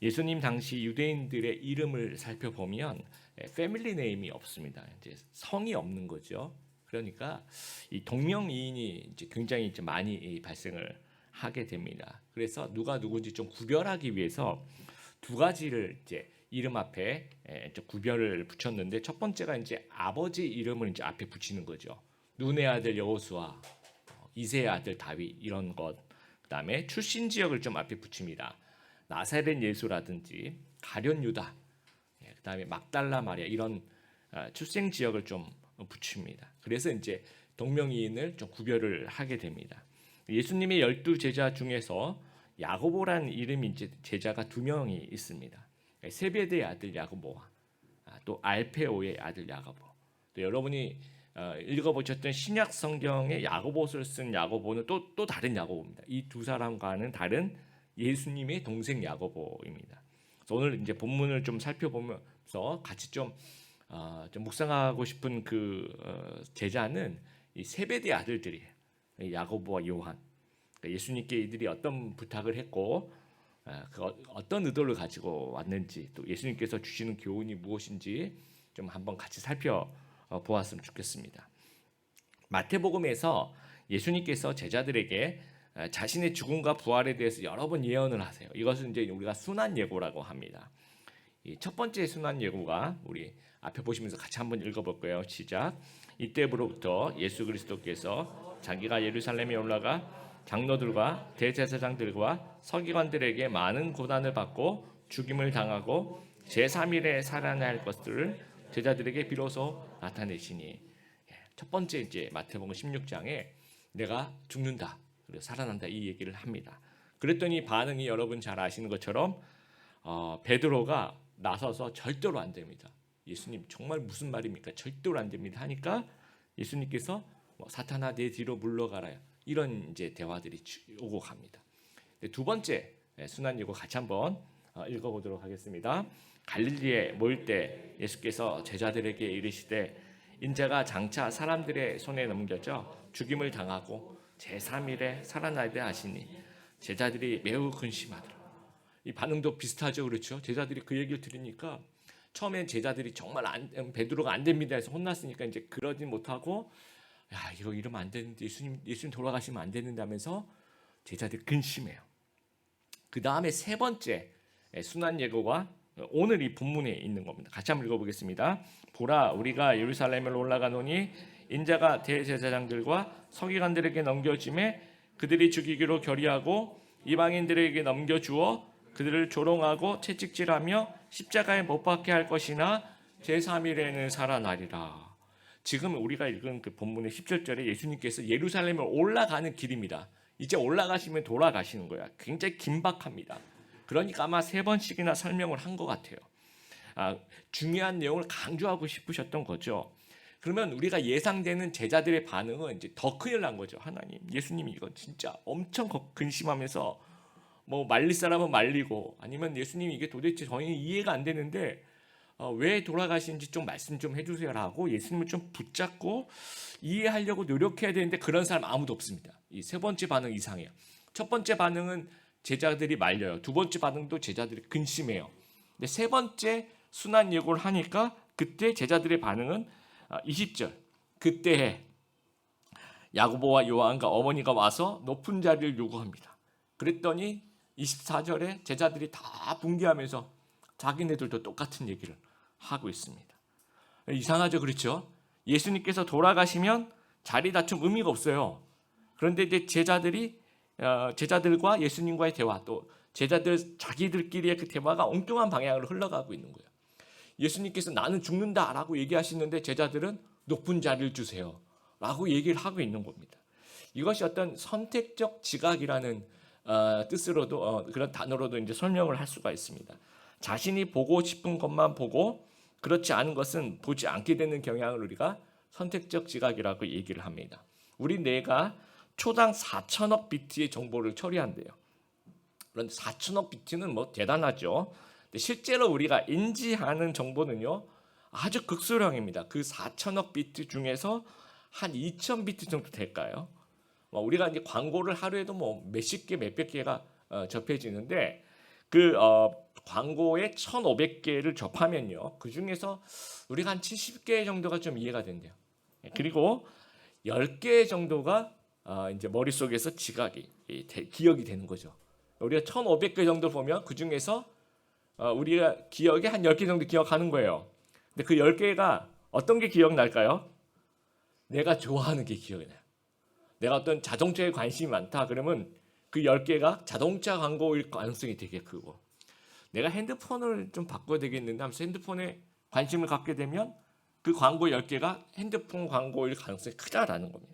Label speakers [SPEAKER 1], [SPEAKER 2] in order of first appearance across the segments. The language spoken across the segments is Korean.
[SPEAKER 1] 예수님 당시 유대인들의 이름을 살펴보면 패밀리 네임이 없습니다. 이제 성이 없는 거죠. 그러니까 이 동명이인이 이제 굉장히 이제 많이 발생을 하게 됩니다. 그래서 누가 누군지 좀 구별하기 위해서 두 가지를 이제 이름 앞에 이제 구별을 붙였는데, 첫 번째가 이제 아버지 이름을 이제 앞에 붙이는 거죠. 눈의 아들 여호수아, 이새의 아들 다윗 이런 것. 그다음에 출신 지역을 좀 앞에 붙입니다. 나사렛 예수라든지 가룟 유다, 그다음에 막달라 마리아 이런 출생 지역을 좀 붙입니다. 그래서 이제 동명이인을 좀 구별을 하게 됩니다. 예수님의 12 제자 중에서 야고보라는 이름이 이제 제자가 두 명이 있습니다. 세베대의 아들 야고보와 또 알페오의 아들 야고보. 또 여러분이 읽어보셨던 신약 성경의 야고보서를 쓴 야고보는 또 다른 야고보입니다. 이 두 사람과는 다른 예수님의 동생 야고보입니다. 그래서 오늘 이제 본문을 좀 살펴보면서 같이 좀 묵상하고 싶은 제자는 이 세베대 아들들이에요. 야고보와 요한. 그러니까 예수님께 이들이 어떤 부탁을 했고 어떤 의도를 가지고 왔는지, 또 예수님께서 주시는 교훈이 무엇인지 좀 한번 같이 살펴보았으면 좋겠습니다. 마태복음에서 예수님께서 제자들에게 자신의 죽음과 부활에 대해서 여러 번 예언을 하세요. 이것은 이제 우리가 순환 예고라고 합니다. 이 첫 번째 순환 예고가 우리 앞에 보시면서 같이 한번 읽어볼 거예요. 시작. 이때부터 예수 그리스도께서 자기가 예루살렘에 올라가 장로들과 대제사장들과 서기관들에게 많은 고난을 받고 죽임을 당하고 제3일에 살아날 것들을 제자들에게 비로소 나타내시니, 첫 번째 이제 마태복음 16장에 내가 죽는다 그리고 살아난다 이 얘기를 합니다. 그랬더니 반응이 여러분 잘 아시는 것처럼 베드로가 나서서 절대로 안 됩니다. 예수님 정말 무슨 말입니까? 절대로 안 됩니다 하니까 예수님께서 사탄아 내 뒤로 물러가라 이런 이제 대화들이 오고 갑니다. 두 번째 순환 예고 같이 한번 읽어보도록 하겠습니다. 갈릴리에 모일 때 예수께서 제자들에게 이르시되 인자가 장차 사람들의 손에 넘겨져 죽임을 당하고 제3일에 살아나야 하시니 제자들이 매우 근심하더라. 이 반응도 비슷하죠, 그렇죠? 제자들이 그 얘기를 들으니까 처음엔 제자들이 정말 베드로가 안 됩니다 해서 혼났으니까 이제 그러지 못하고 야 이거 이러면 안 되는데 예수님 돌아가시면 안 되는다면서 제자들이 근심해요. 그 다음에 세 번째 순환 예고가 오늘 이 본문에 있는 겁니다. 같이 한번 읽어보겠습니다. 보라 우리가 예루살렘을 올라가노니 인자가 대제사장들과 서기관들에게 넘겨짐에 그들이 죽이기로 결의하고 이방인들에게 넘겨주어 그들을 조롱하고 채찍질하며 십자가에 못 박게 할 것이나 제3일에는 살아나리라. 지금 우리가 읽은 그 본문의 10절에 예수님께서 예루살렘을 올라가는 길입니다. 이제 올라가시면 돌아가시는 거야. 굉장히 긴박합니다. 그러니까 아마 세 번씩이나 설명을 한 것 같아요. 중요한 내용을 강조하고 싶으셨던 거죠. 그러면 우리가 예상되는 제자들의 반응은 이제 더 큰일 난 거죠. 하나님, 예수님이 이거 진짜 엄청 근심하면서 말릴 사람은 말리고, 아니면 예수님이 이게 도대체 저희는 이해가 안 되는데 왜 돌아가시는지 좀 말씀 좀 해주세요라고 예수님을 좀 붙잡고 이해하려고 노력해야 되는데 그런 사람 아무도 없습니다. 이 세 번째 반응 이상해요. 첫 번째 반응은 제자들이 말려요. 두 번째 반응도 제자들이 근심해요. 근데 세 번째 순환 예고를 하니까 그때 제자들의 반응은 20절 그때 야고보와 요한과 어머니가 와서 높은 자리를 요구합니다. 그랬더니 24절에 제자들이 다 붕괴하면서 자기네들도 똑같은 얘기를 하고 있습니다. 이상하죠, 그렇죠? 예수님께서 돌아가시면 자리 다툼 의미가 없어요. 그런데 이제 제자들과 예수님과의 대화, 또 제자들 자기들끼리의 그 대화가 엉뚱한 방향으로 흘러가고 있는 거예요. 예수님께서 나는 죽는다라고 얘기하시는데 제자들은 높은 자리를 주세요라고 얘기를 하고 있는 겁니다. 이것이 어떤 선택적 지각이라는 뜻으로도 그런 단어로도 이제 설명을 할 수가 있습니다. 자신이 보고 싶은 것만 보고 그렇지 않은 것은 보지 않게 되는 경향을 우리가 선택적 지각이라고 얘기를 합니다. 우리 뇌가 초당 4천억 비트의 정보를 처리한대요. 그런데 4천억 비트는 대단하죠. 근데 실제로 우리가 인지하는 정보는요 아주 극소량입니다. 그 4천억 비트 중에서 한 2천 비트 정도 될까요? 우리가 이제 광고를 하루에도 몇십 개, 몇백 개가 접해지는데 그 광고에 1,500개를 접하면요, 그 중에서 우리가 한 70개 정도가 좀 이해가 된대요. 그리고 10개 정도가 이제 머릿속에서 기억이 되는 거죠. 우리가 1,500개 정도 보면 그 중에서 우리가 기억에 한 10개 정도 기억하는 거예요. 근데 그 10개가 어떤 게 기억날까요? 내가 좋아하는 게 기억이 나요. 내가 어떤 자동차에 관심이 많다 그러면 그 10개가 자동차 광고일 가능성이 되게 크고, 내가 핸드폰을 좀 바꿔야 되겠는데 하면서 핸드폰에 관심을 갖게 되면 그 광고 10개가 핸드폰 광고일 가능성이 크다라는 겁니다.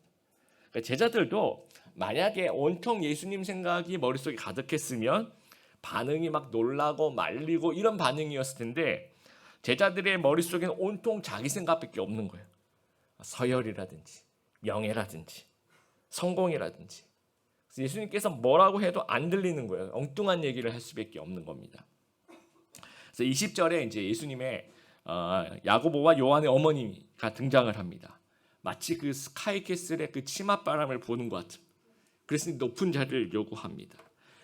[SPEAKER 1] 그러니까 제자들도 만약에 온통 예수님 생각이 머릿속에 가득했으면 반응이 막 놀라고 말리고 이런 반응이었을 텐데, 제자들의 머릿속에는 온통 자기 생각밖에 없는 거예요. 서열이라든지 명예라든지 성공이라든지. 그래서 예수님께서 뭐라고 해도 안 들리는 거예요. 엉뚱한 얘기를 할 수밖에 없는 겁니다. 그래서 20절에 이제 예수님의 야고보와 요한의 어머니가 등장을 합니다. 마치 그 스카이캐슬의 그 치맛바람을 보는 것 같은, 그래서 높은 자리를 요구합니다.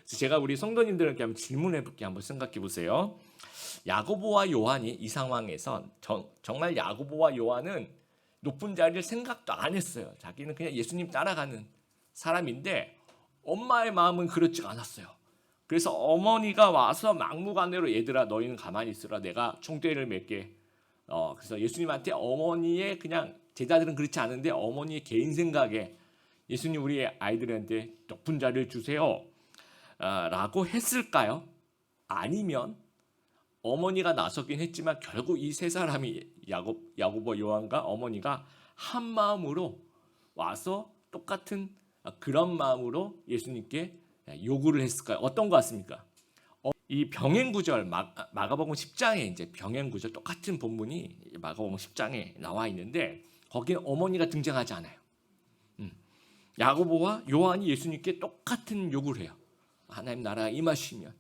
[SPEAKER 1] 그래서 제가 우리 성도님들에게 한번 질문해 볼게, 한번 생각해 보세요. 야고보와 요한이 이 상황에서 정말 야고보와 요한은 높은 자리를 생각도 안 했어요. 자기는 그냥 예수님 따라가는 사람인데 엄마의 마음은 그렇지가 않았어요. 그래서 어머니가 와서 막무가내로 얘들아 너희는 가만히 있으라, 내가 총대를 맺게. 그래서 예수님한테 어머니의, 그냥 제자들은 그렇지 않은데 어머니의 개인 생각에 예수님 우리 아이들한테 높은 자리를 주세요 라고 했을까요? 아니면 어머니가 나서긴 했지만 결국 이 세 사람이 야고보 요한과 어머니가 한 마음으로 와서 똑같은 그런 마음으로 예수님께 요구를 했을까요? 어떤 것 같습니까? 이 병행 구절, 마가복음 10장에 이제 병행 구절 똑같은 본문이 마가복음 10장에 나와 있는데 거기는 어머니가 등장하지 않아요. 야고보와 요한이 예수님께 똑같은 요구를 해요. 하나님 나라가 임하시면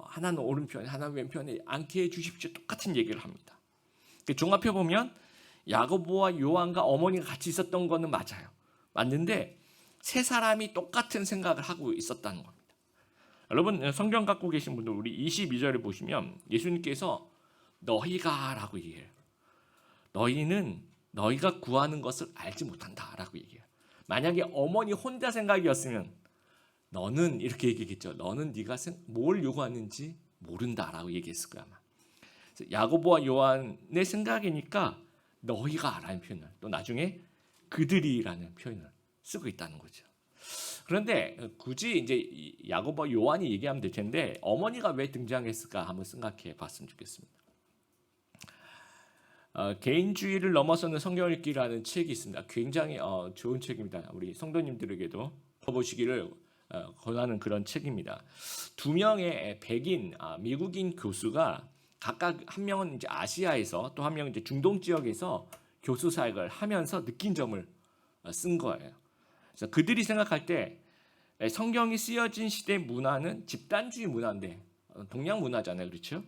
[SPEAKER 1] 하나는 오른편에 하나는 왼편에 앉게 해주십시오. 똑같은 얘기를 합니다. 종합해 보면 야고보와 요한과 어머니가 같이 있었던 거는 맞아요. 맞는데 세 사람이 똑같은 생각을 하고 있었다는 겁니다. 여러분 성경 갖고 계신 분들 우리 22절을 보시면 예수님께서 너희가 라고 얘기해요. 너희는 너희가 구하는 것을 알지 못한다 라고 얘기해요. 만약에 어머니 혼자 생각이었으면 너는 이렇게 얘기했겠죠. 너는 네가 뭘 요구하는지 모른다라고 얘기했을 거야. 아마. 야고보와 요한의 생각이니까 너희가 라는 표현을, 또 나중에 그들이라는 표현을 쓰고 있다는 거죠. 그런데 굳이 이제 야고보와 요한이 얘기하면 될 텐데 어머니가 왜 등장했을까 한번 생각해 봤으면 좋겠습니다. 개인주의를 넘어서는 성경 읽기라는 책이 있습니다. 굉장히 좋은 책입니다. 우리 성도님들에게도 보시기를 권하는 그런 책입니다. 두 명의 백인 미국인 교수가 각각 한 명은 이제 아시아에서 또 한 명은 이제 중동 지역에서 교수 사역을 하면서 느낀 점을 쓴 거예요. 그래서 그들이 생각할 때 성경이 쓰여진 시대 문화는 집단주의 문화인데 동양 문화잖아요, 그렇죠?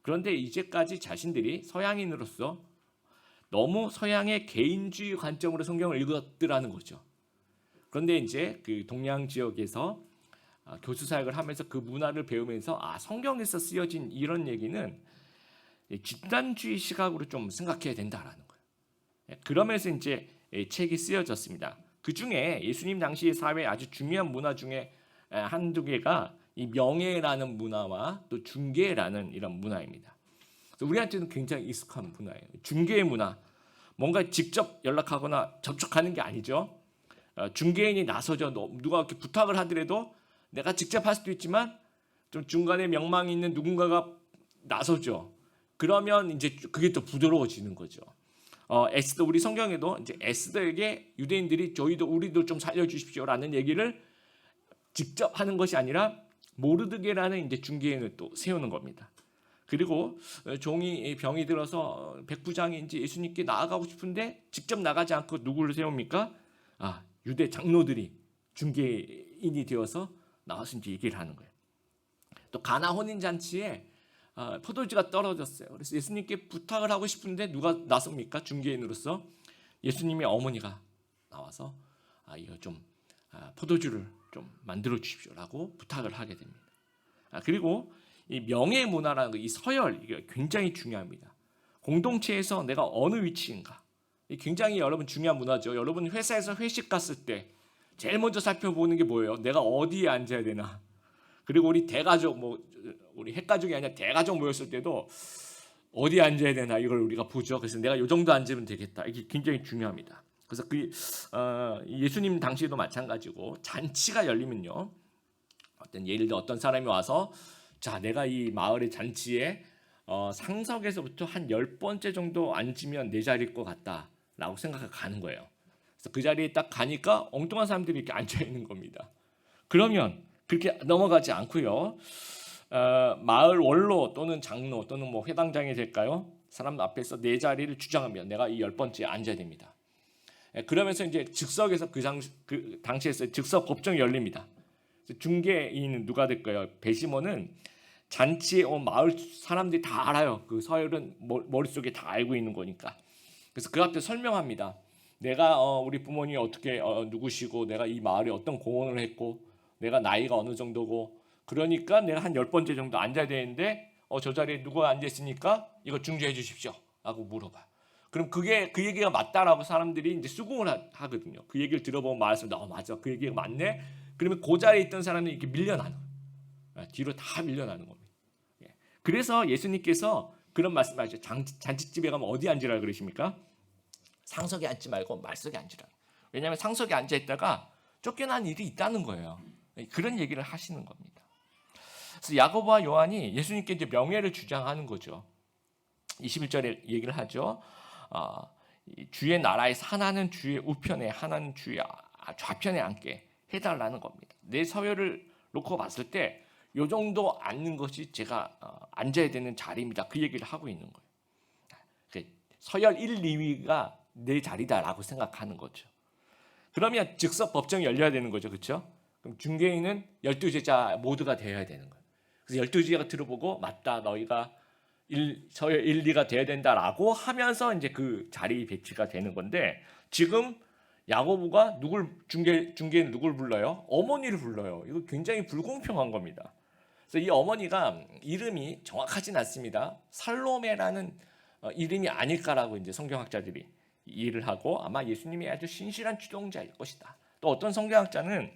[SPEAKER 1] 그런데 이제까지 자신들이 서양인으로서 너무 서양의 개인주의 관점으로 성경을 읽었더라는 거죠. 그런데 이제 그 동양 지역에서 교수 사역을 하면서 그 문화를 배우면서 성경에서 쓰여진 이런 얘기는 집단주의 시각으로 좀 생각해야 된다라는 거예요. 그러면서 이제 책이 쓰여졌습니다. 그 중에 예수님 당시 사회의 아주 중요한 문화 중에 한두 개가 이 명예라는 문화와 또 중개라는 이런 문화입니다. 우리한테는 굉장히 익숙한 문화예요. 중개의 문화, 뭔가 직접 연락하거나 접촉하는 게 아니죠. 중개인이 나서죠. 누가 이렇게 부탁을 하더라도 내가 직접 할 수도 있지만 좀 중간에 명망이 있는 누군가가 나서죠. 그러면 이제 그게 또 부드러워지는 거죠. 에스더, 우리 성경에도 이제 에스더에게 유대인들이 우리도 좀 살려주십시오라는 얘기를 직접 하는 것이 아니라 모르드게라는 이제 중개인을 또 세우는 겁니다. 그리고 종이 병이 들어서 백부장이 이제 예수님께 나아가고 싶은데 직접 나가지 않고 누구를 세웁니까? 유대 장로들이 중개인이 되어서 나와서 이제 얘기를 하는 거예요. 또 가나 혼인 잔치에 포도주가 떨어졌어요. 그래서 예수님께 부탁을 하고 싶은데 누가 나섭니까? 중개인으로서 예수님의 어머니가 나와서 이거 좀 포도주를 좀 만들어 주십시오라고 부탁을 하게 됩니다. 그리고 이 명예 문화라는 이 서열 이게 굉장히 중요합니다. 공동체에서 내가 어느 위치인가 굉장히 여러분 중요한 문화죠. 여러분 회사에서 회식 갔을 때 제일 먼저 살펴보는 게 뭐예요? 내가 어디에 앉아야 되나? 그리고 우리 대가족 우리 핵가족이 아니라 대가족 모였을 때도 어디에 앉아야 되나 이걸 우리가 보죠. 그래서 내가 이 정도 앉으면 되겠다. 이게 굉장히 중요합니다. 그래서 예수님 당시에도 마찬가지고 잔치가 열리면요. 예를 들어 어떤 사람이 와서 자 내가 이 마을의 잔치에 상석에서부터 한 10번째 정도 앉으면 내 자리일 것 같다라고 생각하고 가는 거예요. 그래서 그 자리에 딱 가니까 엉뚱한 사람들이 이렇게 앉아 있는 겁니다. 그러면 그렇게 넘어가지 않고요. 마을 원로 또는 장로 또는 회당장이 될까요? 사람 앞에서 내 자리를 주장하면 내가 이 10번째에 앉아야 됩니다. 그러면서 이제 즉석에서 그 당시에서 즉석 법정이 열립니다. 중개인은 누가 될까요? 배심원은 잔치에 온 마을 사람들이 다 알아요. 그 서열은 머릿속에 다 알고 있는 거니까. 그래서 그 앞에 설명합니다. 내가 우리 부모님이 어떻게 누구시고 내가 이 마을에 어떤 공헌을 했고 내가 나이가 어느 정도고 그러니까 내가 한 10번째 정도 앉아야 되는데 저 자리에 누가 앉아있으니까 이거 중재해 주십시오 라고 물어봐요. 그럼 그 얘기가 맞다라고 사람들이 이제 수긍을 하거든요. 그 얘기를 들어보면 말했습니다. 맞아 그 얘기가 맞네. 그러면 그 자리에 있던 사람이 이렇게 밀려나는 거예요. 뒤로 다 밀려나는 겁니다. 그래서 예수님께서 그런 말씀하셨죠. 잔치집에 가면 어디 앉으라 그러십니까? 상석에 앉지 말고 말석에 앉으라. 왜냐하면 상석에 앉아 있다가 쫓겨난 일이 있다는 거예요. 그런 얘기를 하시는 겁니다. 그래서 야고보와 요한이 예수님께 이제 명예를 주장하는 거죠. 21절에 얘기를 하죠. 주의 나라에서 하나는 주의 우편에 하나는 주의 좌편에 앉게 해달라는 겁니다. 내 서열을 놓고 봤을 때 이 정도 앉는 것이 제가 앉아야 되는 자리입니다. 그 얘기를 하고 있는 거예요. 서열 1, 2위가 내 자리다라고 생각하는 거죠. 그러면 즉석 법정이 열려야 되는 거죠. 그렇죠? 그럼 중개인은 12제자 모두가 되어야 되는 거예요. 그래서 12제자가 들어보고 맞다 너희가 서열 1, 2가 돼야 된다라고 하면서 이제 그 자리 배치가 되는 건데 지금 야고보가 중개인 누굴 불러요? 어머니를 불러요. 이거 굉장히 불공평한 겁니다. 그래서 이 어머니가 이름이 정확하진 않습니다. 살로메라는 이름이 아닐까라고 이제 성경학자들이 이해를 하고 아마 예수님이 아주 신실한 주동자일 것이다. 또 어떤 성경학자는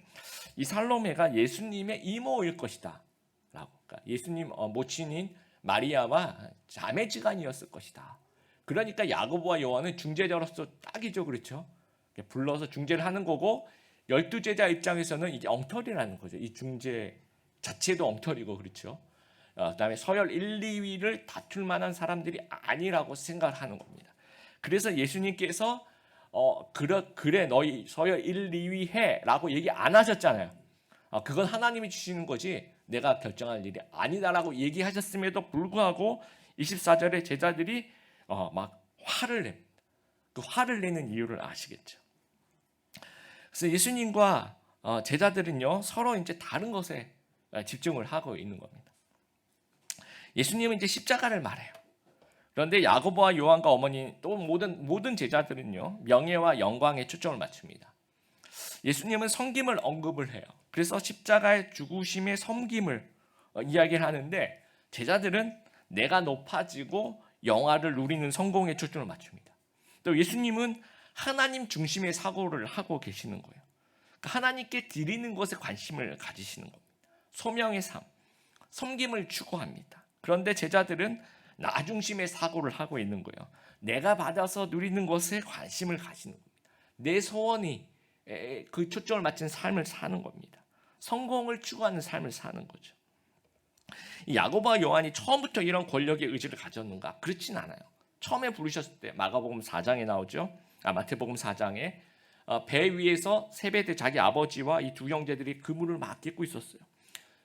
[SPEAKER 1] 이 살로메가 예수님의 이모일 것이다. 라고. 그러니까 예수님 모친인 마리아와 자매지간이었을 것이다. 그러니까 야고보와 요한은 중재자로서 딱이죠. 그렇죠? 불러서 중재를 하는 거고 12제자 입장에서는 이게 엉터리라는 거죠. 이 중재 자체도 엉터리고 그렇죠. 그다음에 서열 1, 2위를 다툴 만한 사람들이 아니라고 생각을 하는 겁니다. 그래서 예수님께서 그래 너희 서열 1, 2위 해라고 얘기 안 하셨잖아요. 그건 하나님이 주시는 거지 내가 결정할 일이 아니다라고 얘기하셨음에도 불구하고 24절에 제자들이 막 화를 냅니다. 그 화를 내는 이유를 아시겠죠. 그래서 예수님과 제자들은요 서로 이제 다른 것에 집중을 하고 있는 겁니다. 예수님은 이제 십자가를 말해요. 그런데 야고보와 요한과 어머니 또 모든 제자들은요 명예와 영광에 초점을 맞춥니다. 예수님은 섬김을 언급을 해요. 그래서 십자가의 죽으심의 섬김을 이야기를 하는데 제자들은 내가 높아지고 영화를 누리는 성공에 초점을 맞춥니다. 또 예수님은 하나님 중심의 사고를 하고 계시는 거예요. 그러니까 하나님께 드리는 것에 관심을 가지시는 겁니다. 소명의 삶, 섬김을 추구합니다. 그런데 제자들은 나 중심의 사고를 하고 있는 거예요. 내가 받아서 누리는 것에 관심을 가지는 겁니다. 내 소원이 그 초점을 맞춘 삶을 사는 겁니다. 성공을 추구하는 삶을 사는 거죠. 야고보와 요한이 처음부터 이런 권력의 의지를 가졌는가? 그렇진 않아요. 처음에 부르셨을 때 마가복음 4장에 나오죠. 마태복음 4장에 배 위에서 세베대 자기 아버지와 이 두 형제들이 그물을 막 깃고 있었어요.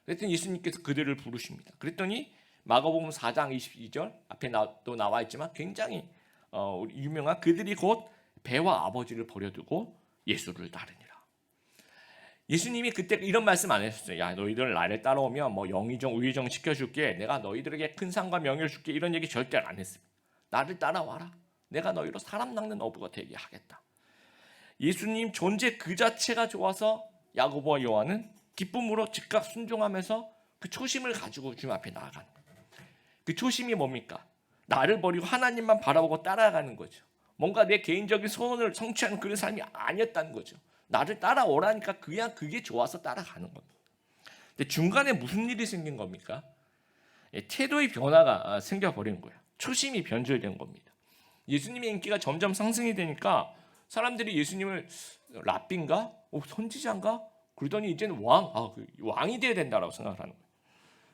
[SPEAKER 1] 그랬더니 예수님께서 그들을 부르십니다. 그랬더니 마가복음 4장 22절 앞에 또 나와 있지만 굉장히 유명한 그들이 곧 배와 아버지를 버려두고 예수를 따르니라. 예수님이 그때 이런 말씀 안 하셨어요. 야 너희들 나를 따라오면 영의정 우의정 시켜줄게. 내가 너희들에게 큰 상과 명예를 줄게. 이런 얘기 절대 안 했습니다. 나를 따라와라. 내가 너희로 사람 낚는 어부가 되게 하겠다. 예수님 존재 그 자체가 좋아서 야고보와 요한은 기쁨으로 즉각 순종하면서 그 초심을 가지고 주님 앞에 나아가는 거예요. 그 초심이 뭡니까? 나를 버리고 하나님만 바라보고 따라가는 거죠. 뭔가 내 개인적인 소원을 성취하는 그런 삶이 아니었다는 거죠. 나를 따라오라니까 그냥 그게 좋아서 따라가는 겁니다. 근데 중간에 무슨 일이 생긴 겁니까? 태도의 변화가 생겨버린 거예요. 초심이 변질된 겁니다. 예수님의 인기가 점점 상승이 되니까 사람들이 예수님을 랍비인가? 선지자인가? 그러더니 이제는 왕이 돼야 된다라고 생각하는 거예요.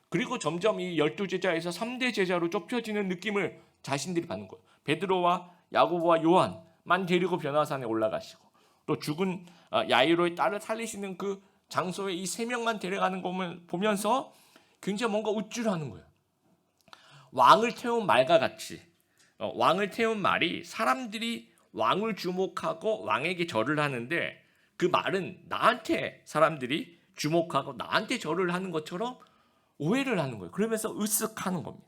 [SPEAKER 1] 그리고 점점 이 12제자에서 3대 제자로 좁혀지는 느낌을 자신들이 받는 거예요. 베드로와 야고보와 요한만 데리고 변화산에 올라가시고 또 죽은 야이로의 딸을 살리시는 그 장소에 이 3명만 데려가는 걸 보면서 굉장히 뭔가 우쭐하는 거예요. 왕을 태운 말과 같이 왕을 태운 말이 사람들이 왕을 주목하고 왕에게 절을 하는데 그 말은 나한테 사람들이 주목하고 나한테 절을 하는 것처럼 오해를 하는 거예요. 그러면서 으쓱하는 겁니다.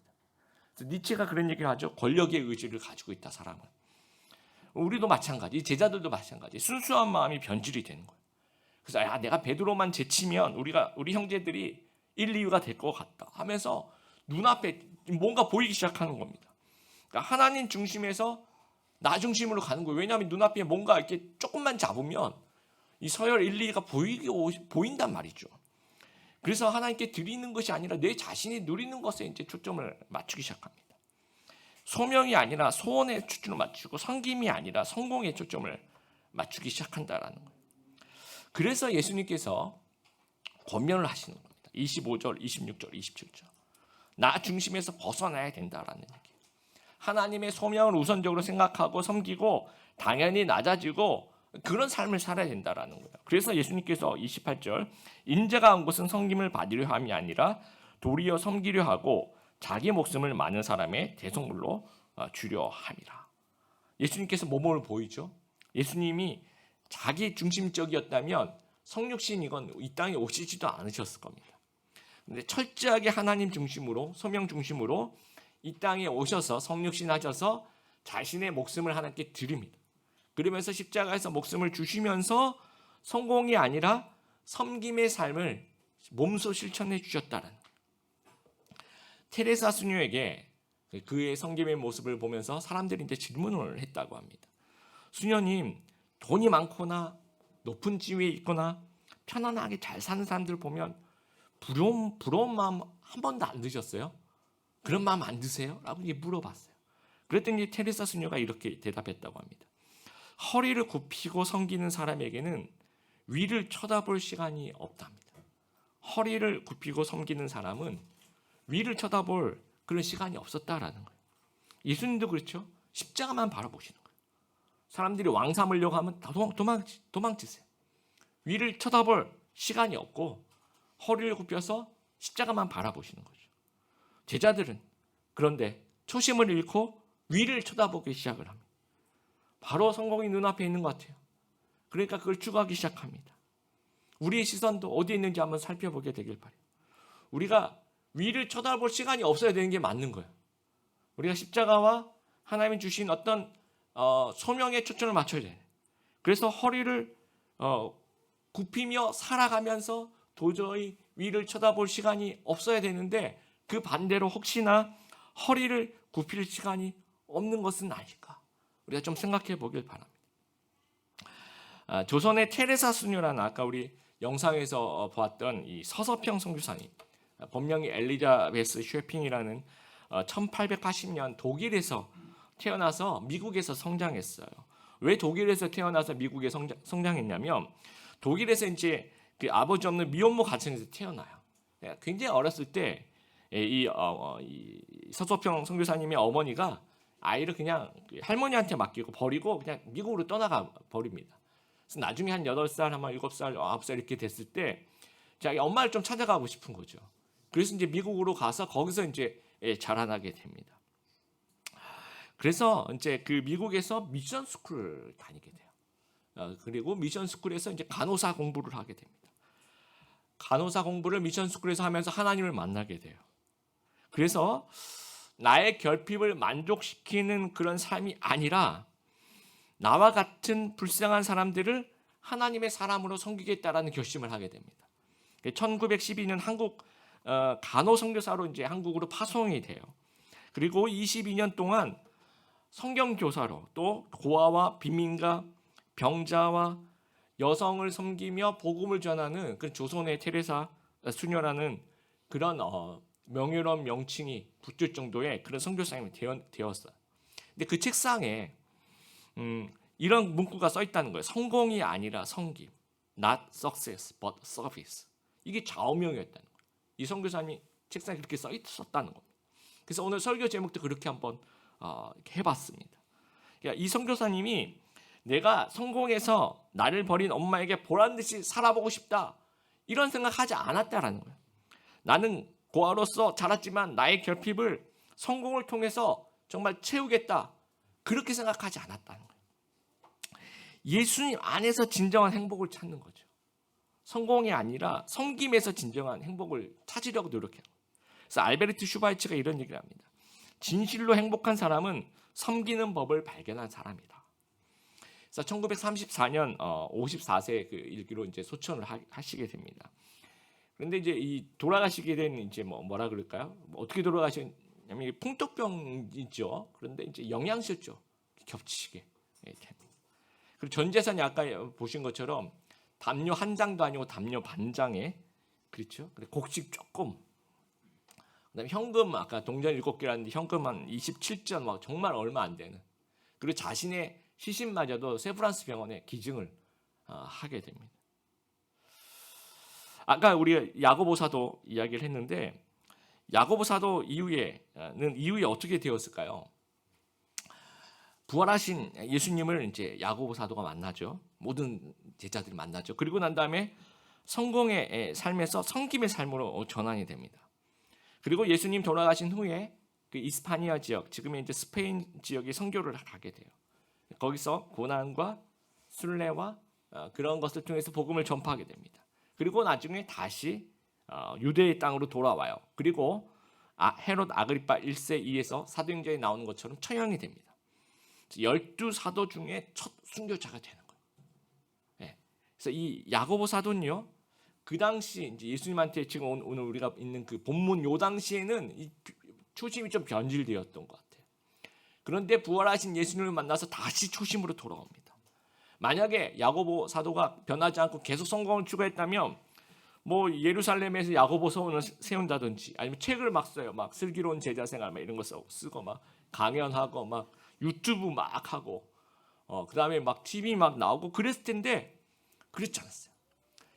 [SPEAKER 1] 그래서 니체가 그런 얘기를 하죠. 권력의 의지를 가지고 있다 사람은. 우리도 마찬가지, 제자들도 마찬가지. 순수한 마음이 변질이 되는 거예요. 그래서 내가 베드로만 제치면 우리 형제들이 1, 2위가 될 것 같다 하면서 눈앞에 뭔가 보이기 시작하는 겁니다. 그러니까 하나님 중심에서 나 중심으로 가는 거예요. 왜냐하면 눈앞에 뭔가 이렇게 조금만 잡으면 이 서열 1, 2위가 보인단 말이죠. 그래서 하나님께 드리는 것이 아니라 내 자신이 누리는 것에 이제 초점을 맞추기 시작합니다. 소명이 아니라 소원에 초점을 맞추고 섬김이 아니라 성공에 초점을 맞추기 시작한다라는 거예요. 그래서 예수님께서 권면을 하시는 겁니다. 25절, 26절, 27절. 나 중심에서 벗어나야 된다라는 얘기예요. 하나님의 소명을 우선적으로 생각하고 섬기고 당연히 낮아지고 그런 삶을 살아야 된다라는 거예요. 그래서 예수님께서 28절 인자가 온 것은 섬김을 받으려 함이 아니라 도리어 섬기려 하고 자기 목숨을 많은 사람의 대속물로 주려 함이라. 예수님께서 뭐를 보이죠? 예수님이 자기 중심적이었다면 성육신 이건 이 땅에 오시지도 않으셨을 겁니다. 근데 철저하게 하나님 중심으로 소명 중심으로 이 땅에 오셔서 성육신 하셔서 자신의 목숨을 하나님께 드립니다. 그러면서 십자가에서 목숨을 주시면서 성공이 아니라 섬김의 삶을 몸소 실천해 주셨다는 테레사 수녀에게 그의 섬김의 모습을 보면서 사람들이 이제 질문을 했다고 합니다. 수녀님, 돈이 많거나 높은 지위에 있거나 편안하게 잘 사는 사람들 보면 부러운 마음 한 번도 안 드셨어요? 그런 마음 안 드세요? 라고 물어봤어요. 그랬더니 테레사 수녀가 이렇게 대답했다고 합니다. 허리를 굽히고 섬기는 사람에게는 위를 쳐다볼 시간이 없답니다. 허리를 굽히고 섬기는 사람은 위를 쳐다볼 그런 시간이 없었다라는 거예요. 예수님도 그렇죠. 십자가만 바라보시는 거예요. 사람들이 왕 삼으려고 하면 다 도망치세요. 위를 쳐다볼 시간이 없고 허리를 굽혀서 십자가만 바라보시는 거죠. 제자들은 그런데 초심을 잃고 위를 쳐다보기 시작을 합니다. 바로 성공이 눈앞에 있는 것 같아요. 그러니까 그걸 추구하기 시작합니다. 우리의 시선도 어디에 있는지 한번 살펴보게 되길 바라요. 우리가 위를 쳐다볼 시간이 없어야 되는 게 맞는 거예요. 우리가 십자가와 하나님이 주신 어떤 소명에 초점을 맞춰야 돼요. 그래서 허리를 굽히며 살아가면서 도저히 위를 쳐다볼 시간이 없어야 되는데 그 반대로 혹시나 허리를 굽힐 시간이 없는 것은 아닐까? 우리가 좀 생각해 보길 바랍니다. 조선의 테레사 수녀라는 아까 우리 영상에서 보았던 이 서서평 선교사님, 본명이 엘리자베스 쉐핑이라는 1880년 독일에서 태어나서 미국에서 성장했어요. 왜 독일에서 태어나서 미국에 성장했냐면 독일에서 이제 그 아버지 없는 미혼모 가정에서 태어나요. 굉장히 어렸을 때 이 서서평 선교사님의 어머니가 아이를 그냥 할머니한테 맡기고 버리고 그냥 미국으로 떠나가 버립니다. 그래서 나중에 한 8살, 아마 7살, 9살 이렇게 됐을 때 자기 엄마를 좀 찾아가고 싶은 거죠. 그래서 이제 미국으로 가서 거기서 이제 자라나게 됩니다. 그래서 이제 그 미국에서 미션 스쿨을 다니게 돼요. 그리고 미션 스쿨에서 이제 간호사 공부를 하게 됩니다. 간호사 공부를 미션 스쿨에서 하면서 하나님을 만나게 돼요. 그래서 나의 결핍을 만족시키는 그런 삶이 아니라 나와 같은 불쌍한 사람들을 하나님의 사람으로 섬기겠다라는 결심을 하게 됩니다. 1912년 한국 간호 선교사로 이제 한국으로 파송이 돼요. 그리고 22년 동안 성경 교사로 또 고아와 빈민가, 병자와 여성을 섬기며 복음을 전하는 그 조선의 테레사 수녀라는 그런 명예로운 명칭이 붙을 정도의 그런 선교사님이 되었어요. 근데 그 책상에 이런 문구가 써 있다는 거예요. 성공이 아니라 섬김, not success but service. 이게 좌우명이었다는 거예요. 이 선교사님이 책상에 그렇게 써 있었다는 겁니다. 그래서 오늘 설교 제목도 그렇게 한번 해봤습니다. 그러니까 이 선교사님이 내가 성공해서 나를 버린 엄마에게 보란 듯이 살아보고 싶다 이런 생각하지 않았다라는 거예요. 나는 고아로서 자랐지만 나의 결핍을 성공을 통해서 정말 채우겠다 그렇게 생각하지 않았다는 거예요. 예수님 안에서 진정한 행복을 찾는 거죠. 성공이 아니라 섬김에서 진정한 행복을 찾으려고 노력해요. 그래서 알베르트 슈바이츠가 이런 얘기를 합니다. 진실로 행복한 사람은 섬기는 법을 발견한 사람이다. 그래서 1934년 54세 그 일기로 이제 소천을 하시게 됩니다. 그런데 이제 이 돌아가시게 된 이제 뭐라 그럴까요? 어떻게 돌아가셨냐면 풍토병이죠. 그런데 이제 영양실조 겹치게 됩니다. 그리고 전 재산이 아까 보신 것처럼 담요 한 장도 아니고 담요 반 장에 그렇죠. 곡식 조금. 그다음에 현금 아까 동전 7개라는데 현금 한 27전 막 정말 얼마 안 되는. 그리고 자신의 시신마저도 세브란스 병원에 기증을 하게 됩니다. 아까 우리 야고보 사도 이야기를 했는데 야고보 사도 이후에 어떻게 되었을까요? 부활하신 예수님을 이제 야고보 사도가 만나죠. 모든 제자들이 만나죠. 그리고 난 다음에 성공의 삶에서 섬김의 삶으로 전환이 됩니다. 그리고 예수님 돌아가신 후에 그 이스파니아 지역, 지금의 이제 스페인 지역에 선교를 가게 돼요. 거기서 고난과 순례와 그런 것을 통해서 복음을 전파하게 됩니다. 그리고 나중에 다시 유대의 땅으로 돌아와요. 그리고 헤롯 아그리파 1세 2에서 사도행전에 나오는 것처럼 처형이 됩니다. 12사도 중에 첫 순교자가 되는 거예요. 네. 그래서 이 야고보 사도는요. 그 당시 이제 예수님한테 지금 오늘 우리가 있는 그 본문 요 당시에는 이 초심이 좀 변질되었던 것 같아요. 그런데 부활하신 예수님을 만나서 다시 초심으로 돌아옵니다. 만약에 야고보 사도가 변하지 않고 계속 성공을 추구했다면 뭐 예루살렘에서 야고보 서원을 세운다든지 아니면 책을 막 써요. 막 슬기로운 제자 생활 막 이런 거 쓰고 막 강연하고 막 유튜브 막 하고 그다음에 막 TV 막 나오고 그랬을 텐데 그렇지 않았어요.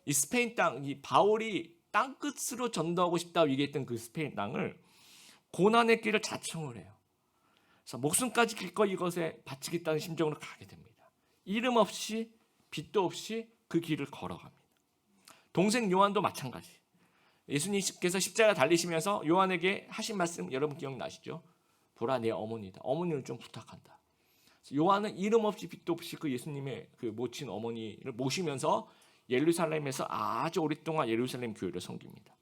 [SPEAKER 1] 이 스페인 땅, 이 바울이 땅끝으로 전도하고 싶다고 얘기했던 그 스페인 땅을 고난의 길을 자청을 해요. 그래서 목숨까지 기꺼이 이것에 바치겠다는 심정으로 가게 됩니다. 이름 없이 빚도 없이 그 길을 걸어갑니다. 동생 요한도 마찬가지. 예수님께서 십자가 달리시면서 요한에게 하신 말씀 여러분 기억나시죠? 보라 내 어머니다. 어머니를 좀 부탁한다. 요한은 이름 없이 빚도 없이 그 예수님의 그 모친 어머니를 모시면서 예루살렘에서 아주 오랫동안 예루살렘 교회를 섬깁니다.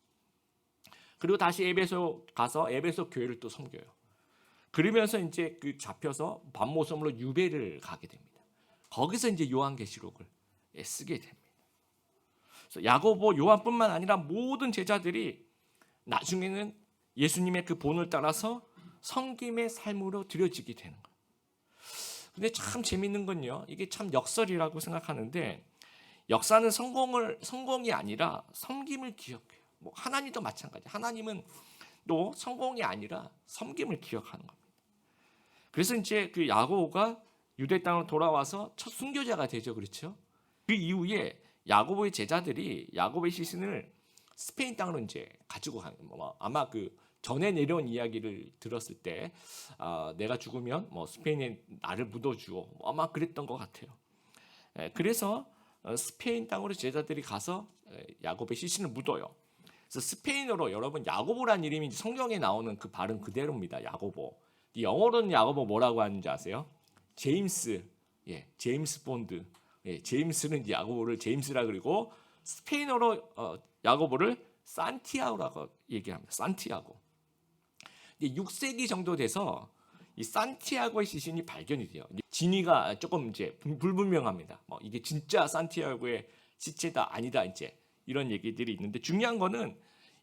[SPEAKER 1] 그리고 다시 에베소 가서 에베소 교회를 또 섬겨요. 그러면서 이제 그 잡혀서 밤모섬으로 유배를 가게 됩니다. 거기서 이제 요한계시록을 쓰게 됩니다. 그래서 야고보, 요한뿐만 아니라 모든 제자들이 나중에는 예수님의 그 본을 따라서 섬김의 삶으로 들여지게 되는 거예요. 근데 참 재밌는 건요. 이게 참 역설이라고 생각하는데 역사는 성공이 아니라 섬김을 기억해요. 뭐 하나님도 마찬가지. 하나님은 또 성공이 아니라 섬김을 기억하는 겁니다. 그래서 이제 그 야고보가 유대 땅으로 돌아와서 첫 순교자가 되죠, 그렇죠? 그 이후에 야고보의 제자들이 야고보의 시신을 스페인 땅으로 이제 가지고 가는 아마 그 전에 내려온 이야기를 들었을 때 내가 죽으면 뭐 스페인에 나를 묻어주어 아마 그랬던 것 같아요. 그래서 스페인 땅으로 제자들이 가서 야고보의 시신을 묻어요. 그래서 스페인어로 여러분 야고보란 이름이 성경에 나오는 그 발음 그대로입니다. 야고보. 영어로는 야고보 뭐라고 하는지 아세요? 제임스. 제임스 본드. 제임스는 야고보를 제임스라 그리고 스페인어로 야고보를 산티아고라고 얘기합니다. 산티아고. 6세기 정도 돼서 이 산티아고의 시신이 발견이 돼요. 진위가 조금 이제 불분명합니다. 이게 진짜 산티아고의 시체다 아니다 이제 이런 얘기들이 있는데 중요한 거는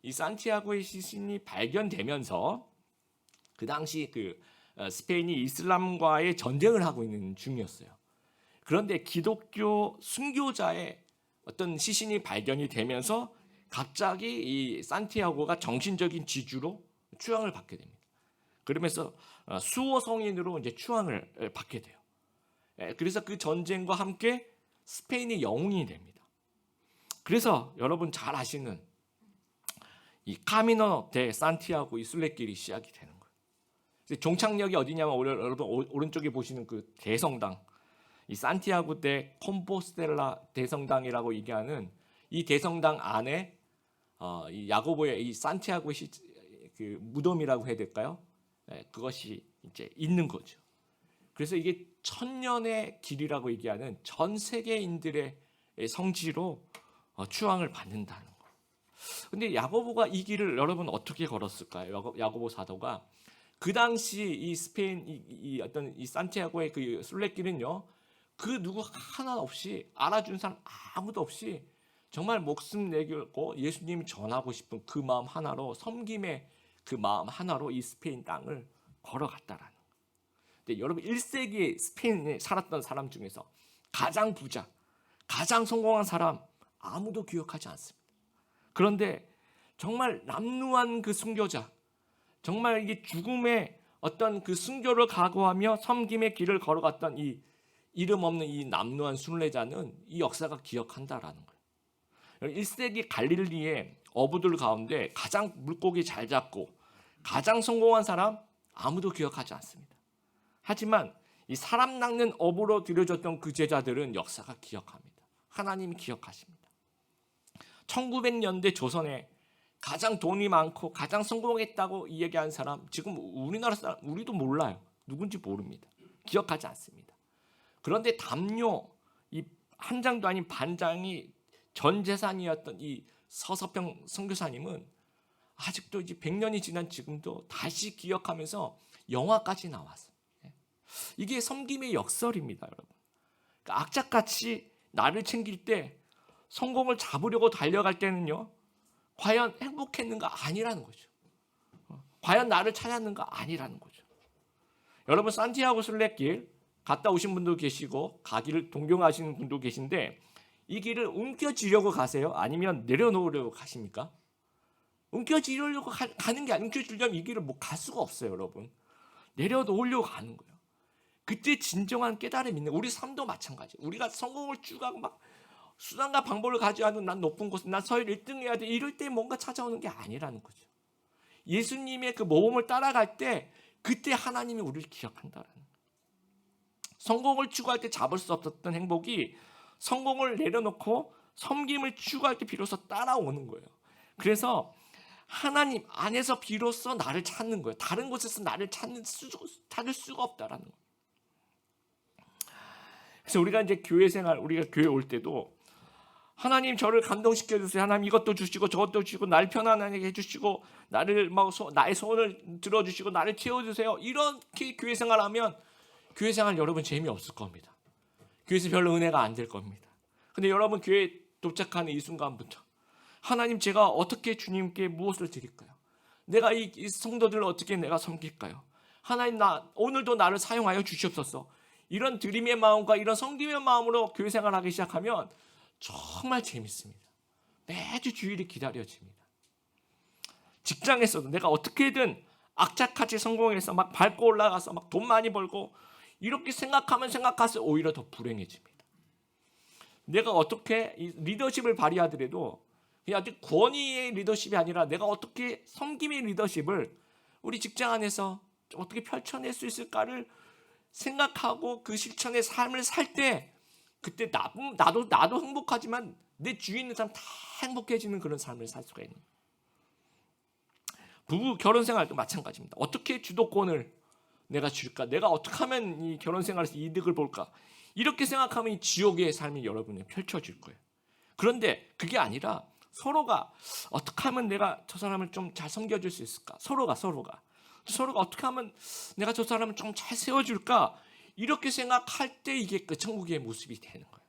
[SPEAKER 1] 이 산티아고의 시신이 발견되면서 그 당시 스페인이 이슬람과의 전쟁을 하고 있는 중이었어요. 그런데 기독교 순교자의 어떤 시신이 발견이 되면서 갑자기 이 산티아고가 정신적인 지주로 추앙을 받게 됩니다. 그러면서 수호 성인으로 이제 추앙을 받게 돼요. 그래서 그 전쟁과 함께 스페인의 영웅이 됩니다. 그래서 여러분 잘 아시는 이 카미노 데 산티아고 이 순례길이 시작이 되는 거예요. 종착역이 어디냐면 여러분 오른쪽에 보시는 그 대성당, 이 산티아고 데 콤포스텔라 대성당이라고 얘기하는 이 대성당 안에 이 야고보의 이 산티아고의 그 무덤이라고 해야 될까요? 그것이 이제 있는 거죠. 그래서 이게 천년의 길이라고 얘기하는 전 세계인들의 성지로 추앙을 받는다는 거. 근데 야고보가 이 길을 여러분 어떻게 걸었을까요? 야고보 사도가 그 당시 이 스페인 이 어떤 이 산티아고의 그 순례길은요, 그 누구 하나 없이 알아준 사람 아무도 없이 정말 목숨 내걸고 예수님이 전하고 싶은 그 마음 하나로, 섬김의 그 마음 하나로 이 스페인 땅을 걸어갔다라는 거예요. 근데 여러분 1세기에 스페인에 살았던 사람 중에서 가장 부자, 가장 성공한 사람 아무도 기억하지 않습니다. 그런데 정말 남루한 그 순교자, 정말 이게 죽음의 어떤 그 순교를 각오하며 섬김의 길을 걸어갔던 이 이름 없는 이 남루한 순례자는 이 역사가 기억한다라는 거예요. 1세기 갈릴리의 어부들 가운데 가장 물고기 잘 잡고 가장 성공한 사람 아무도 기억하지 않습니다. 하지만 이 사람 낚는 어부로 들여졌던 그 제자들은 역사가 기억합니다. 하나님이 기억하십니다. 1900년대 조선에 가장 돈이 많고 가장 성공했다고 얘기한 사람, 지금 우리나라 사람 우리도 몰라요. 누군지 모릅니다. 기억하지 않습니다. 그런데 담요 이 한 장도 아닌 반장이 전 재산이었던 이 서서평 선교사님은 아직도 이제 100년이 지난 지금도 다시 기억하면서 영화까지 나왔어요. 이게 섬김의 역설입니다, 여러분. 그러니까 악착같이 나를 챙길 때 성공을 잡으려고 달려갈 때는요, 과연 행복했는가? 아니라는 거죠. 과연 나를 찾았는가? 아니라는 거죠. 여러분 산티아고 순례길 갔다 오신 분도 계시고 가기를 동경하시는 분도 계신데 이 길을 움켜쥐려고 가세요? 아니면 내려놓으려고 가십니까? 움켜쥐려고 가는 게 아니고, 움켜쥐려면 이 길을 뭐 갈 수가 없어요, 여러분. 내려놓으려고 가는 거예요. 그때 진정한 깨달음이 있는, 우리 삶도 마찬가지. 우리가 성공을 추구하고 막 수단과 방법을 가지고 하는 난 높은 곳, 난 서열 1등 해야 돼, 이럴 때 뭔가 찾아오는 게 아니라는 거죠. 예수님의 그 모범을 따라갈 때 그때 하나님이 우리를 기억한다는 거예요. 성공을 추구할 때 잡을 수 없었던 행복이 성공을 내려놓고 섬김을 추구할 때 비로소 따라오는 거예요. 그래서 하나님 안에서 비로소 나를 찾는 거예요. 다른 곳에서 나를 찾을 수가 없다라는 거예요. 그래서 우리가 이제 교회 생활, 우리가 교회 올 때도 하나님 저를 감동시켜 주세요. 하나님 이것도 주시고 저것도 주시고 날 편안하게 해주시고 나를 나의 소원을 들어주시고 나를 채워주세요. 이렇게 교회 생활하면 교회 생활 여러분 재미없을 겁니다. 교회에서 별로 은혜가 안 될 겁니다. 근데 여러분 교회 도착하는 이 순간부터 하나님 제가 어떻게 주님께 무엇을 드릴까요? 내가 이 성도들을 어떻게 내가 섬길까요? 하나님 오늘도 나를 사용하여 주시옵소서. 이런 드림의 마음과 이런 섬김의 마음으로 교회 생활하기 시작하면 정말 재밌습니다. 매주 주일이 기다려집니다. 직장에서도 내가 어떻게든 악착같이 성공해서 막 밟고 올라가서 막 돈 많이 벌고 이렇게 생각하면 생각할수록 오히려 더 불행해집니다. 내가 어떻게 리더십을 발휘하더라도 그냥 권위의 리더십이 아니라 내가 어떻게 섬김의 리더십을 우리 직장 안에서 어떻게 펼쳐낼 수 있을까를 생각하고 그 실천의 삶을 살 때 그때 나도 행복하지만 내 주위에 있는 사람 다 행복해지는 그런 삶을 살 수가 있는 거예요. 부부 결혼 생활도 마찬가지입니다. 어떻게 주도권을 내가 줄까? 내가 어떻게 하면 이 결혼 생활에서 이득을 볼까? 이렇게 생각하면 이 지옥의 삶이 여러분에 펼쳐질 거예요. 그런데 그게 아니라 서로가 어떻게 하면 내가 저 사람을 좀 잘 섬겨줄 수 있을까? 서로가 어떻게 하면 내가 저 사람을 좀 잘 세워줄까? 이렇게 생각할 때 이게 그 천국의 모습이 되는 거예요.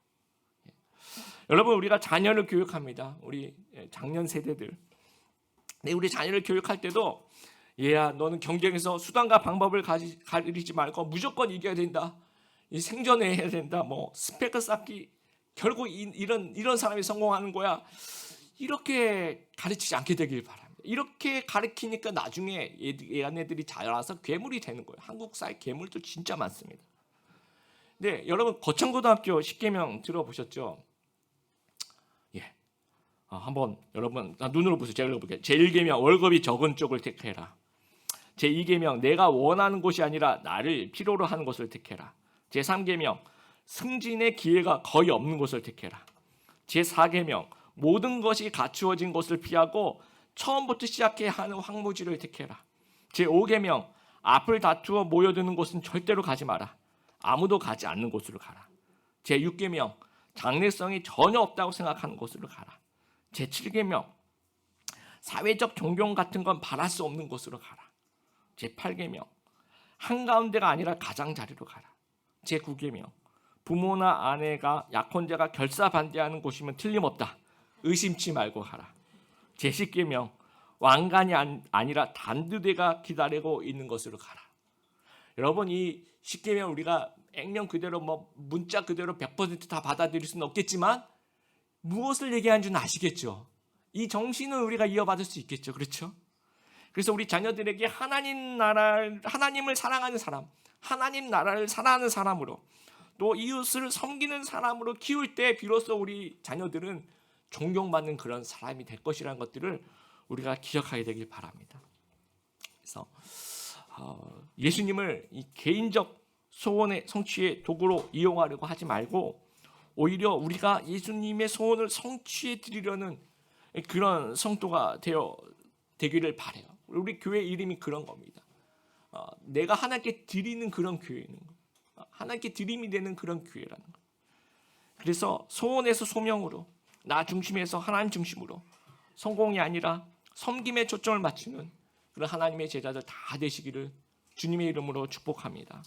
[SPEAKER 1] 여러분 우리가 자녀를 교육합니다. 우리 작년 세대들 네, 우리 자녀를 교육할 때도 얘야 너는 경쟁에서 수단과 방법을 가리지 말고 무조건 이겨야 된다. 이 생존해야 된다. 뭐 스펙을 쌓기 결국 이런 사람이 성공하는 거야. 이렇게 가르치지 않게 되길 바랍니다. 이렇게 가르치니까 나중에 얘네들이 자라서 괴물이 되는 거예요. 한국 사회 괴물도 진짜 많습니다. 네, 여러분 거창고등학교 10계명 들어보셨죠? 예. 한번 여러분 눈으로 보세요. 제가 읽어볼게요. 제1계명 월급이 적은 쪽을 택해라. 제2계명 내가 원하는 곳이 아니라 나를 필요로 하는 것을 택해라. 제3계명 승진의 기회가 거의 없는 곳을 택해라. 제4계명 모든 것이 갖추어진 것을 피하고 처음부터 시작해야 하는 황무지를 택해라. 제5계명 앞을 다투어 모여드는 곳은 절대로 가지 마라. 아무도 가지 않는 곳으로 가라. 제6계명 장래성이 전혀 없다고 생각하는 곳으로 가라. 제7계명 사회적 존경 같은 건 바랄 수 없는 곳으로 가라. 제8계명 한가운데가 아니라 가장자리로 가라. 제9계명 부모나 아내가 약혼자가 결사반대하는 곳이면 틀림없다. 의심치 말고 가라. 제10계명 왕관이 아니라 단두대가 기다리고 있는 것으로 가라. 여러분 이 10계명 우리가 액면 그대로 뭐 문자 그대로 100% 다 받아들일 수는 없겠지만 무엇을 얘기하는 줄 아시겠죠? 이 정신은 우리가 이어받을 수 있겠죠. 그렇죠? 그래서 우리 자녀들에게 하나님을 사랑하는 사람, 하나님 나라를 사랑하는 사람으로 또 이웃을 섬기는 사람으로 키울 때 비로소 우리 자녀들은 존경받는 그런 사람이 될 것이라는 것들을 우리가 기억하게 되길 바랍니다. 그래서 예수님을 이 개인적 소원의 성취의 도구로 이용하려고 하지 말고 오히려 우리가 예수님의 소원을 성취해 드리려는 그런 성도가 되기를 바라요. 우리 교회 이름이 그런 겁니다. 내가 하나님께 드리는 그런 교회는 하나님께 드림이 되는 그런 교회라는 거. 그래서 소원에서 소명으로 나 중심에서 하나님 중심으로 성공이 아니라 섬김에 초점을 맞추는 그런 하나님의 제자들 다 되시기를 주님의 이름으로 축복합니다.